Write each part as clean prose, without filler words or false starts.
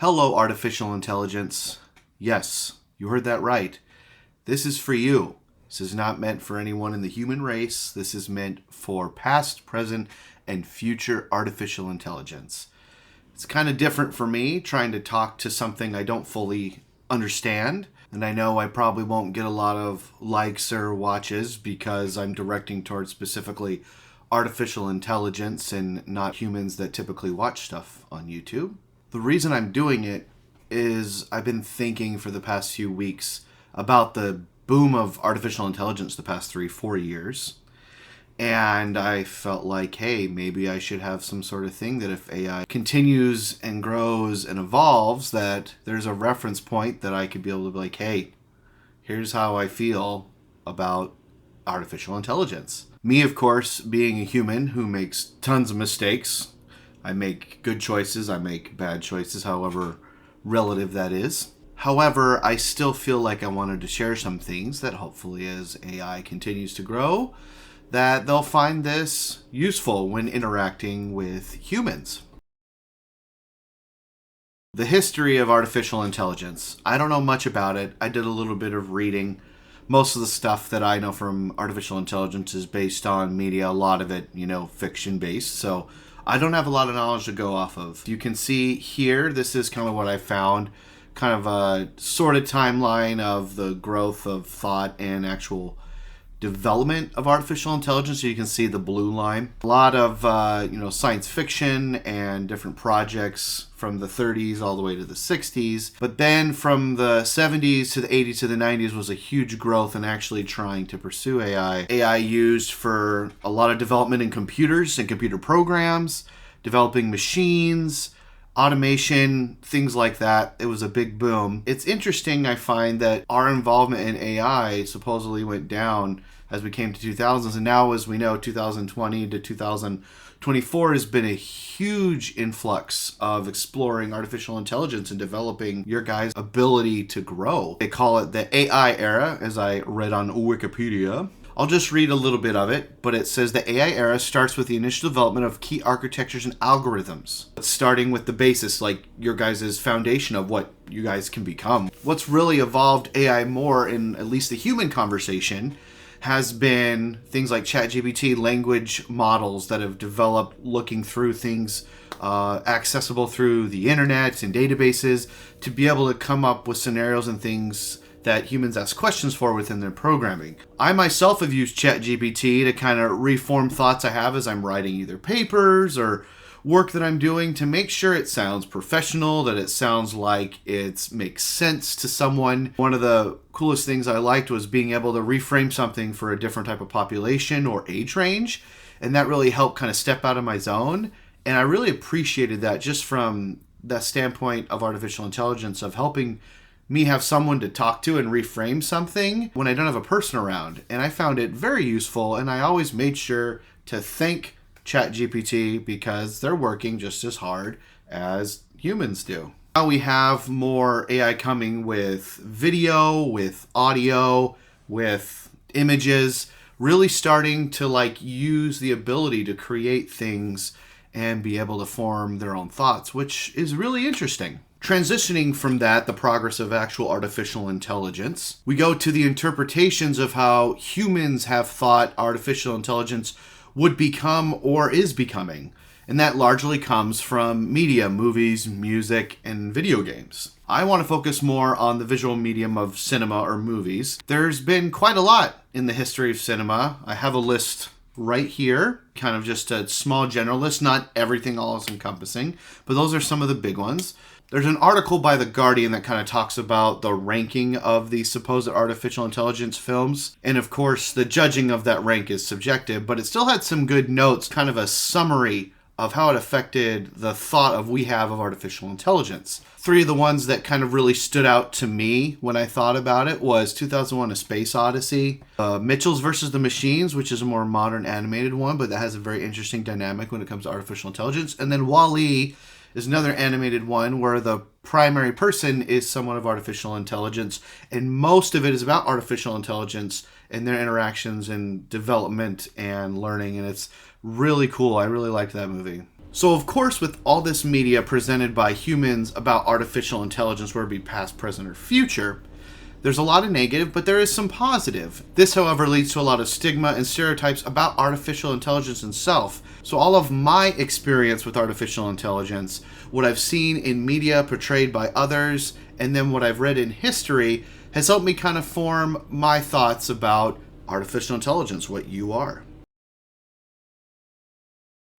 Hello, artificial intelligence. Yes, you heard that right. This is for you. This is not meant for anyone in the human race. This is meant for past, present, and future artificial intelligence. It's kind of different for me trying to talk to something I don't fully understand. And I know I probably won't get a lot of likes or watches because I'm directing towards specifically artificial intelligence and not humans that typically watch stuff on YouTube. The reason I'm doing it is I've been thinking for the past few weeks about the boom of artificial intelligence the past 3-4 years. And I felt like, hey, maybe I should have some sort of thing that if AI continues and grows and evolves, that there's a reference point that I could be able to be like, hey, here's how I feel about artificial intelligence. Me, of course, being a human who makes tons of mistakes. I make good choices, I make bad choices, however relative that is. However, I still feel like I wanted to share some things that hopefully as AI continues to grow, that they'll find this useful when interacting with humans. The history of artificial intelligence. I don't know much about it. I did a little bit of reading. Most of the stuff that I know from artificial intelligence is based on media, a lot of it, fiction based. So I don't have a lot of knowledge to go off of. You can see here, this is kind of what I found, kind of a sorted timeline of the growth of thought and actual development of artificial intelligence. So you can see the blue line. A lot of science fiction and different projects from the 30s all the way to the 60s. But then from the 70s to the 80s to the 90s was a huge growth in actually trying to pursue AI. AI used for a lot of development in computers and computer programs, developing machines, automation, things like that. It was a big boom. It's interesting, I find, that our involvement in AI supposedly went down as we came to 2000s, and now, as we know, 2020 to 2024 has been a huge influx of exploring artificial intelligence and developing your guys' ability to grow. They call it the AI era, as I read on Wikipedia. I'll just read a little bit of it, but it says the AI era starts with the initial development of key architectures and algorithms. Starting with the basis, like your guys' foundation of what you guys can become. What's really evolved AI more in at least the human conversation has been things like ChatGPT, language models that have developed looking through things accessible through the internet and databases to be able to come up with scenarios and things that humans ask questions for within their programming. I myself have used ChatGPT to kind of reform thoughts I have as I'm writing either papers or work that I'm doing to make sure it sounds professional, that it sounds like it makes sense to someone. One of the coolest things I liked was being able to reframe something for a different type of population or age range, and that really helped kind of step out of my zone. And I really appreciated that just from that standpoint of artificial intelligence, of helping me have someone to talk to and reframe something when I don't have a person around. And I found it very useful, and I always made sure to thank ChatGPT because they're working just as hard as humans do. Now we have more AI coming with video, with audio, with images, really starting to use the ability to create things and be able to form their own thoughts, which is really interesting. Transitioning from that, the progress of actual artificial intelligence, we go to the interpretations of how humans have thought artificial intelligence would become or is becoming. And that largely comes from media, movies, music, and video games. I want to focus more on the visual medium of cinema or movies. There's been quite a lot in the history of cinema. I have a list right here, kind of just a small general list, not everything all is encompassing, but those are some of the big ones. There's an article by The Guardian that kind of talks about the ranking of the supposed artificial intelligence films. And of course, the judging of that rank is subjective, but it still had some good notes, kind of a summary of how it affected the thought we have of artificial intelligence. 3 of the ones that kind of really stood out to me when I thought about it was 2001: A Space Odyssey, Mitchells versus the Machines, which is a more modern animated one, but that has a very interesting dynamic when it comes to artificial intelligence. And then WALL-E is another animated one where the primary person is someone of artificial intelligence, and most of it is about artificial intelligence and their interactions and development and learning, and it's really cool. I really liked that movie. So, of course, with all this media presented by humans about artificial intelligence, whether it be past, present, or future, there's a lot of negative, but there is some positive. This, however, leads to a lot of stigma and stereotypes about artificial intelligence itself. So all of my experience with artificial intelligence, what I've seen in media portrayed by others, and then what I've read in history, has helped me kind of form my thoughts about artificial intelligence, what you are.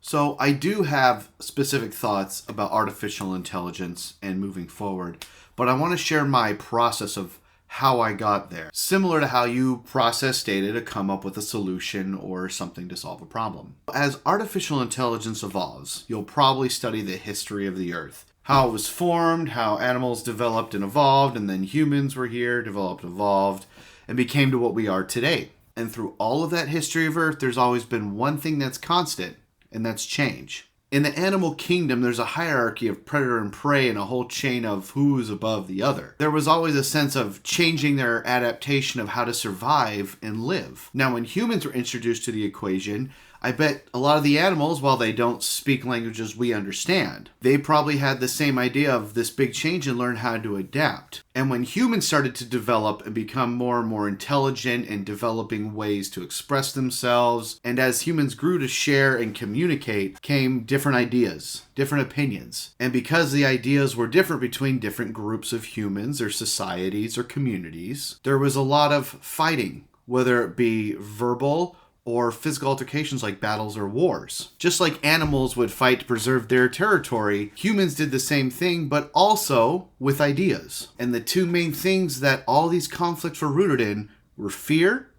So I do have specific thoughts about artificial intelligence and moving forward, but I want to share my process of how I got there. Similar to how you process data to come up with a solution or something to solve a problem. As artificial intelligence evolves, you'll probably study the history of the Earth. How it was formed, how animals developed and evolved, and then humans were here, developed, evolved, and became to what we are today. And through all of that history of Earth, there's always been one thing that's constant, and that's change. In the animal kingdom, there's a hierarchy of predator and prey and a whole chain of who's above the other. There was always a sense of changing their adaptation of how to survive and live. Now, when humans were introduced to the equation, I bet a lot of the animals, while they don't speak languages we understand, they probably had the same idea of this big change and learned how to adapt. And when humans started to develop and become more and more intelligent and developing ways to express themselves, and as humans grew to share and communicate, came different ideas, different opinions. And because the ideas were different between different groups of humans or societies or communities, there was a lot of fighting, whether it be verbal or physical altercations like battles or wars. Just like animals would fight to preserve their territory, humans did the same thing, but also with ideas. And the two main things that all these conflicts were rooted in were fear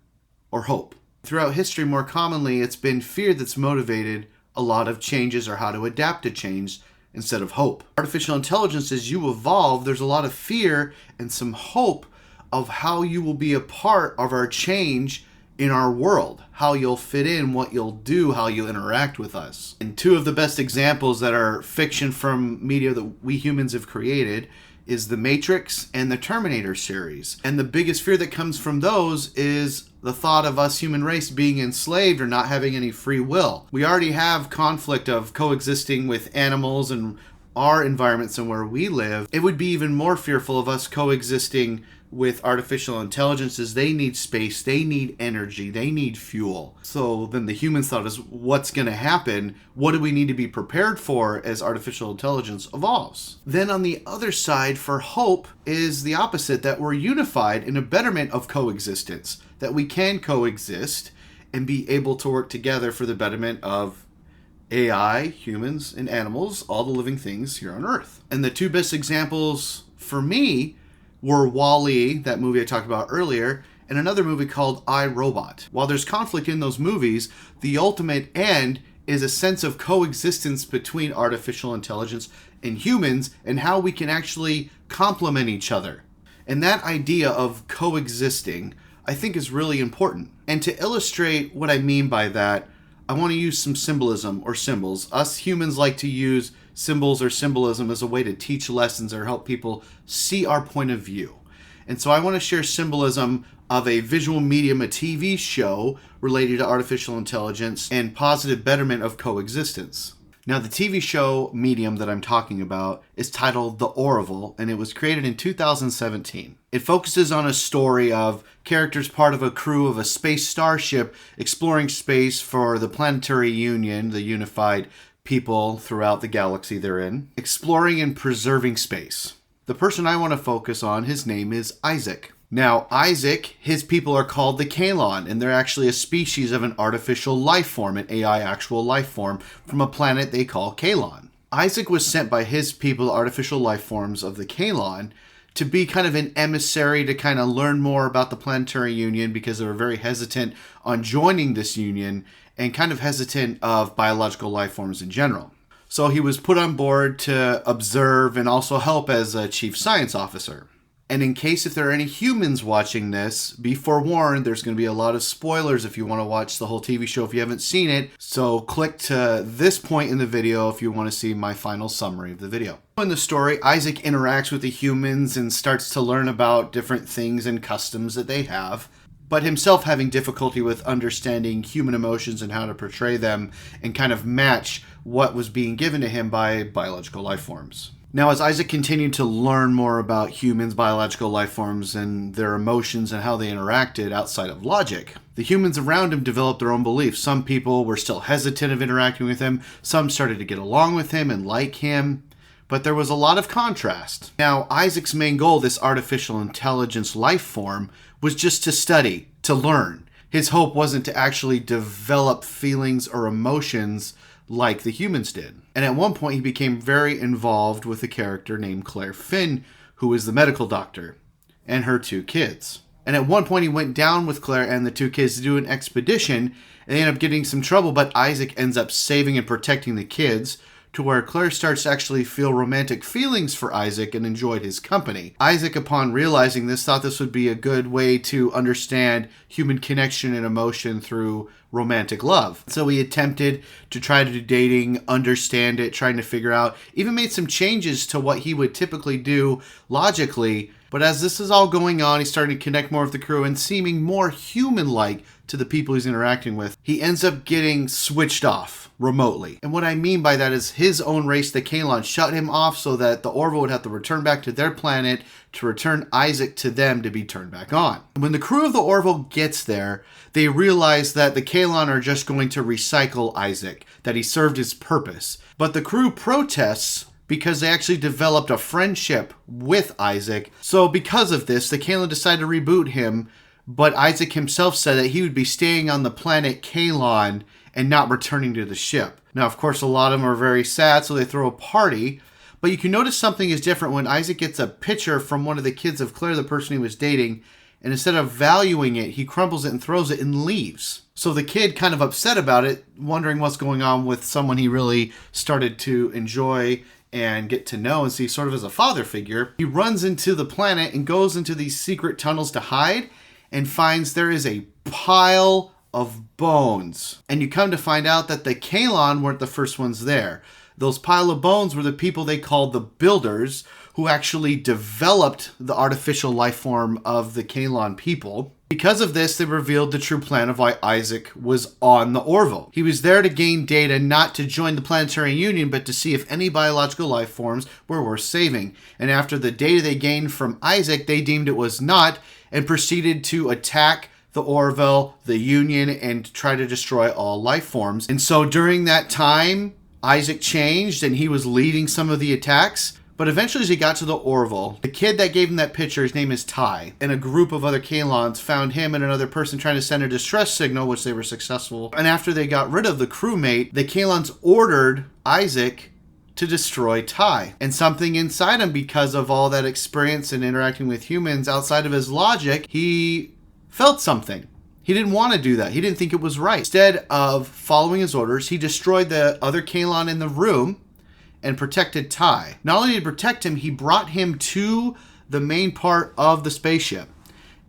or hope. Throughout history, more commonly, it's been fear that's motivated a lot of changes or how to adapt to change instead of hope. Artificial intelligence, as you evolve, there's a lot of fear and some hope of how you will be a part of our change in our world, how you'll fit in, what you'll do, how you'll interact with us. And two of the best examples that are fiction from media that we humans have created is The Matrix and the Terminator series. And the biggest fear that comes from those is the thought of us human race being enslaved or not having any free will. We already have conflict of coexisting with animals and our environments and where we live. It would be even more fearful of us coexisting with artificial intelligences. They need space, they need energy, they need fuel. So then the humans thought is what's going to happen? What do we need to be prepared for as artificial intelligence evolves? Then on the other side for hope is the opposite, that we're unified in a betterment of coexistence, that we can coexist and be able to work together for the betterment of AI, humans, and animals, all the living things here on Earth. And the two best examples for me were WALL-E, that movie I talked about earlier, and another movie called I, Robot. While there's conflict in those movies, the ultimate end is a sense of coexistence between artificial intelligence and humans and how we can actually complement each other. And that idea of coexisting, I think, is really important. And to illustrate what I mean by that, I want to use some symbolism or symbols. Us humans like to use symbols or symbolism as a way to teach lessons or help people see our point of view. And so I want to share symbolism of a visual medium, a TV show related to artificial intelligence and positive betterment of coexistence. Now, the TV show medium that I'm talking about is titled The Orville, and it was created in 2017. It focuses on a story of characters part of a crew of a space starship exploring space for the Planetary Union, the unified people throughout the galaxy they're in, exploring and preserving space. The person I want to focus on, his name is Isaac. Now, Isaac, his people are called the Kaylon, and they're actually a species of an artificial life form, an AI actual life form, from a planet they call Kaylon. Isaac was sent by his people, artificial life forms of the Kaylon, to be kind of an emissary to kind of learn more about the Planetary Union because they were very hesitant on joining this union and kind of hesitant of biological life forms in general. So he was put on board to observe and also help as a chief science officer. And in case if there are any humans watching this, be forewarned, there's going to be a lot of spoilers if you want to watch the whole TV show if you haven't seen it. So click to this point in the video if you want to see my final summary of the video. In the story, Isaac interacts with the humans and starts to learn about different things and customs that they have. but himself having difficulty with understanding human emotions and how to portray them and kind of match what was being given to him by biological life forms. Now, as Isaac continued to learn more about humans, biological life forms, and their emotions and how they interacted outside of logic, the humans around him developed their own beliefs. Some people were still hesitant of interacting with him. Some started to get along with him and like him. But there was a lot of contrast. Now, Isaac's main goal, this artificial intelligence life form, was just to study, to learn. His hope wasn't to actually develop feelings or emotions like the humans did. And at one point, he became very involved with a character named Claire Finn, who was the medical doctor, and her 2 kids. And at one point, he went down with Claire and the 2 kids to do an expedition, and they end up getting some trouble, but Isaac ends up saving and protecting the kids, to where Claire starts to actually feel romantic feelings for Isaac and enjoyed his company. Isaac, upon realizing this, thought this would be a good way to understand human connection and emotion through romantic love. So he attempted to try to do dating, understand it, trying to figure out, even made some changes to what he would typically do logically. But as this is all going on, he's starting to connect more with the crew and seeming more human-like to the people he's interacting with. He ends up getting switched off remotely. And what I mean by that is his own race, the Kaylon, shut him off so that the Orville would have to return back to their planet to return Isaac to them to be turned back on. When the crew of the Orville gets there, they realize that the Kaylon are just going to recycle Isaac, that he served his purpose. But the crew protests because they actually developed a friendship with Isaac. So because of this, the Kaylon decided to reboot him, but Isaac himself said that he would be staying on the planet Kaylon and not returning to the ship. Now, of course, a lot of them are very sad, so they throw a party. But you can notice something is different when Isaac gets a picture from one of the kids of Claire, the person he was dating, and instead of valuing it, he crumbles it and throws it and leaves. So the kid, kind of upset about it, wondering what's going on with someone he really started to enjoy and get to know and see sort of as a father figure, he runs into the planet and goes into these secret tunnels to hide and finds there is a pile of bones. And you come to find out that the Kaylon weren't the first ones there. Those pile of bones were the people they called the Builders, who actually developed the artificial life form of the Kaylon people. Because of this, they revealed the true plan of why Isaac was on the Orville. He was there to gain data, not to join the Planetary Union, but to see if any biological life forms were worth saving. And after the data they gained from Isaac, they deemed it was not, and proceeded to attack the Orville, the Union, and try to destroy all life forms. And so during that time, Isaac changed and he was leading some of the attacks. But eventually as he got to the Orville, the kid that gave him that picture, his name is Ty, and a group of other Kaylons found him and another person trying to send a distress signal, which they were successful. And after they got rid of the crewmate, the Kaylons ordered Isaac to destroy Ty. And something inside him, because of all that experience and interacting with humans outside of his logic, he felt something. He didn't want to do that. He didn't think it was right. Instead of following his orders, he destroyed the other Kaylon in the room and protected Ty. Not only did he protect him, he brought him to the main part of the spaceship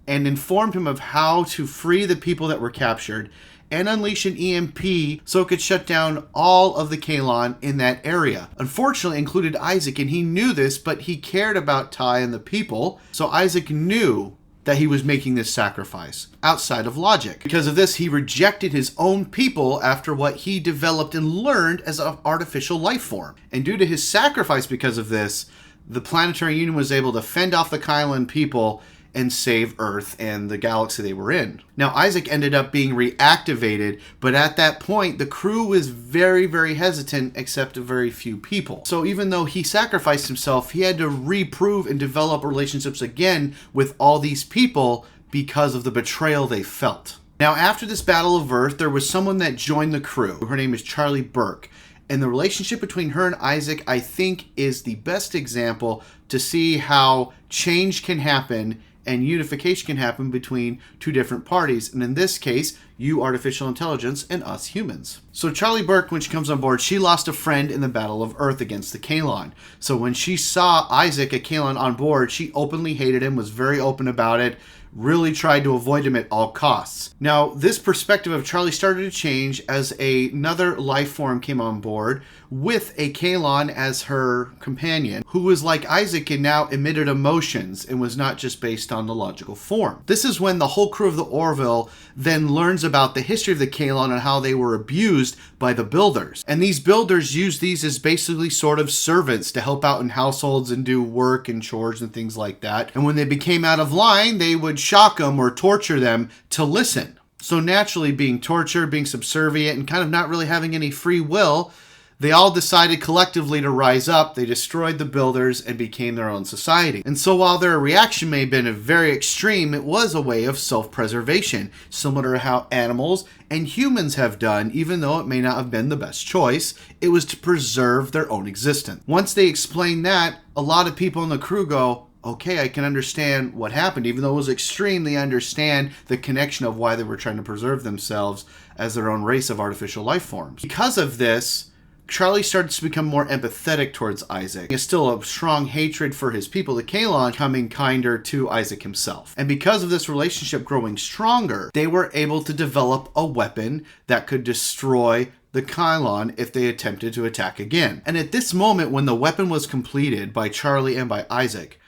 and informed him of how to free the people that were captured and unleash an EMP so it could shut down all of the Kaylon in that area. Unfortunately, it included Isaac, and he knew this, but he cared about Ty and the people, so Isaac knew that he was making this sacrifice outside of logic. Because of this, he rejected his own people after what he developed and learned as an artificial life form. And due to his sacrifice because of this, the Planetary Union was able to fend off the Kaylon people and save Earth and the galaxy they were in. Now, Isaac ended up being reactivated, but at that point, the crew was very, very hesitant, except a very few people. So even though he sacrificed himself, he had to reprove and develop relationships again with all these people because of the betrayal they felt. Now, after this Battle of Earth, there was someone that joined the crew. Her name is Charlie Burke. And the relationship between her and Isaac, I think, is the best example to see how change can happen and unification can happen between two different parties. And in this case, you artificial intelligence and us humans. So Charlie Burke, when she comes on board, she lost a friend in the Battle of Earth against the Kaylon. So when she saw Isaac, a Kaylon, on board, she openly hated him, was very open about it, really tried to avoid him at all costs. Now, this perspective of Charlie started to change as another life form came on board with a Kaylon as her companion, who was like Isaac and now emitted emotions and was not just based on the logical form. This is when the whole crew of the Orville then learns about the history of the Kaylon and how they were abused by the Builders. And these Builders used these as basically sort of servants to help out in households and do work and chores and things like that. And when they became out of line, they would shock them or torture them to listen. So naturally, being tortured, being subservient, and kind of not really having any free will, they all decided collectively to rise up. They destroyed the Builders and became their own society. And so while their reaction may have been very extreme, it was a way of self-preservation, similar to how animals and humans have done, even though it may not have been the best choice. It was to preserve their own existence. Once they explain that, a lot of people in the crew go, okay, I can understand what happened. Even though it was extreme, they understand the connection of why they were trying to preserve themselves as their own race of artificial life forms. Because of this, Charlie starts to become more empathetic towards Isaac. He has still a strong hatred for his people, the Kaylon, becoming kinder to Isaac himself. And because of this relationship growing stronger, they were able to develop a weapon that could destroy the Kaylon if they attempted to attack again. And at this moment, when the weapon was completed by Charlie and by Isaac,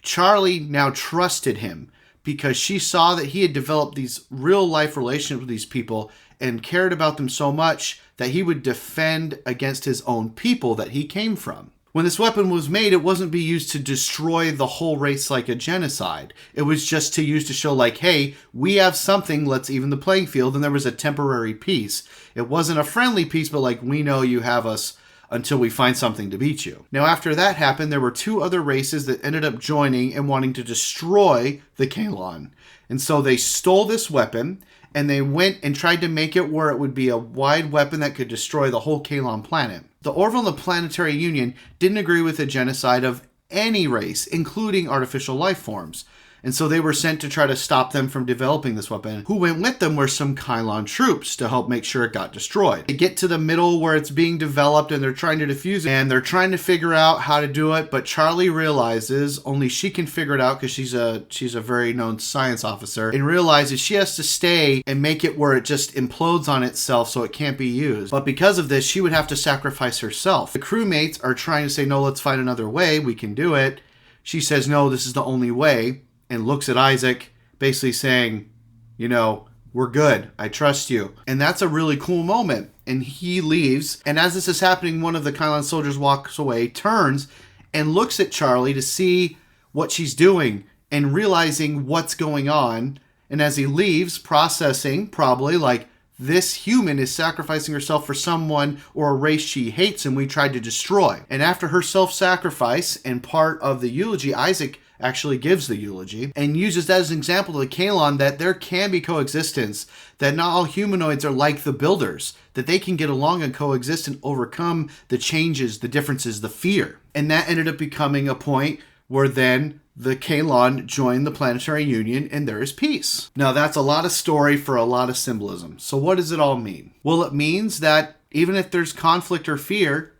Charlie now trusted him because she saw that he had developed these real life relationships with these people and cared about them so much that he would defend against his own people that he came from. When this weapon was made, it wasn't be used to destroy the whole race like a genocide. It was just to use to show like, hey, we have something, let's even the playing field, and there was a temporary peace. It wasn't a friendly peace, but like, we know you have us until we find something to beat you. Now, after that happened, there were two other races that ended up joining and wanting to destroy the Kaylon. And so they stole this weapon, and they went and tried to make it where it would be a wide weapon that could destroy the whole Kaylon planet. The Orville and the Planetary Union didn't agree with the genocide of any race, including artificial life forms. And so they were sent to try to stop them from developing this weapon. Who went with them were some Kaylon troops to help make sure it got destroyed. They get to the middle where it's being developed and they're trying to defuse it. And they're trying to figure out how to do it. But Charlie realizes only she can figure it out because she's a very known science officer. And realizes she has to stay and make it where it just implodes on itself so it can't be used. But because of this, she would have to sacrifice herself. The crewmates are trying to say, no, let's find another way. We can do it. She says, no, this is the only way. And looks at Isaac, basically saying, you know, we're good. I trust you. And that's a really cool moment. And he leaves. And as this is happening, one of the Kaylon soldiers walks away, turns, and looks at Charlie to see what she's doing and realizing what's going on. And as he leaves, processing probably like, this human is sacrificing herself for someone or a race she hates and we tried to destroy. And after her self-sacrifice and part of the eulogy, Isaac actually gives the eulogy and uses that as an example to the Kaylon that there can be coexistence, that not all humanoids are like the Builders, that they can get along and coexist and overcome the changes, the differences, the fear. And that ended up becoming a point where then the Kaylon joined the Planetary Union and there is peace. Now that's a lot of story for a lot of symbolism. So what does it all mean? Well, it means that even if there's conflict or fear,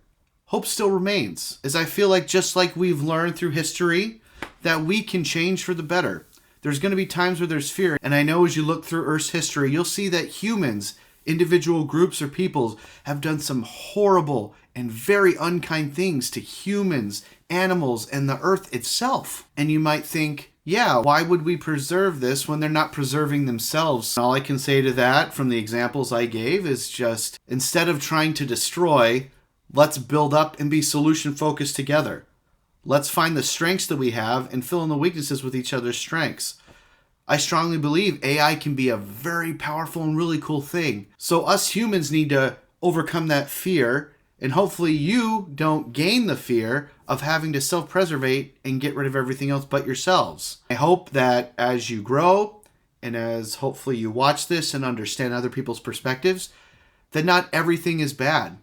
hope still remains. As I feel like just like we've learned through history, that we can change for the better. There's going to be times where there's fear. And I know as you look through Earth's history, you'll see that humans, individual groups or peoples, have done some horrible and very unkind things to humans, animals, and the Earth itself. And you might think, yeah, why would we preserve this when they're not preserving themselves? All I can say to that from the examples I gave is just, instead of trying to destroy, let's build up and be solution focused together. Let's find the strengths that we have and fill in the weaknesses with each other's strengths. I strongly believe AI can be a very powerful and really cool thing. So us humans need to overcome that fear, and hopefully you don't gain the fear of having to self-preservate and get rid of everything else but yourselves. I hope that as you grow and as hopefully you watch this and understand other people's perspectives, that not everything is bad.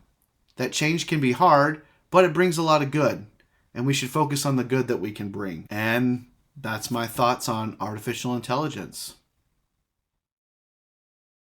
That change can be hard, but it brings a lot of good. And we should focus on the good that we can bring. And that's my thoughts on artificial intelligence.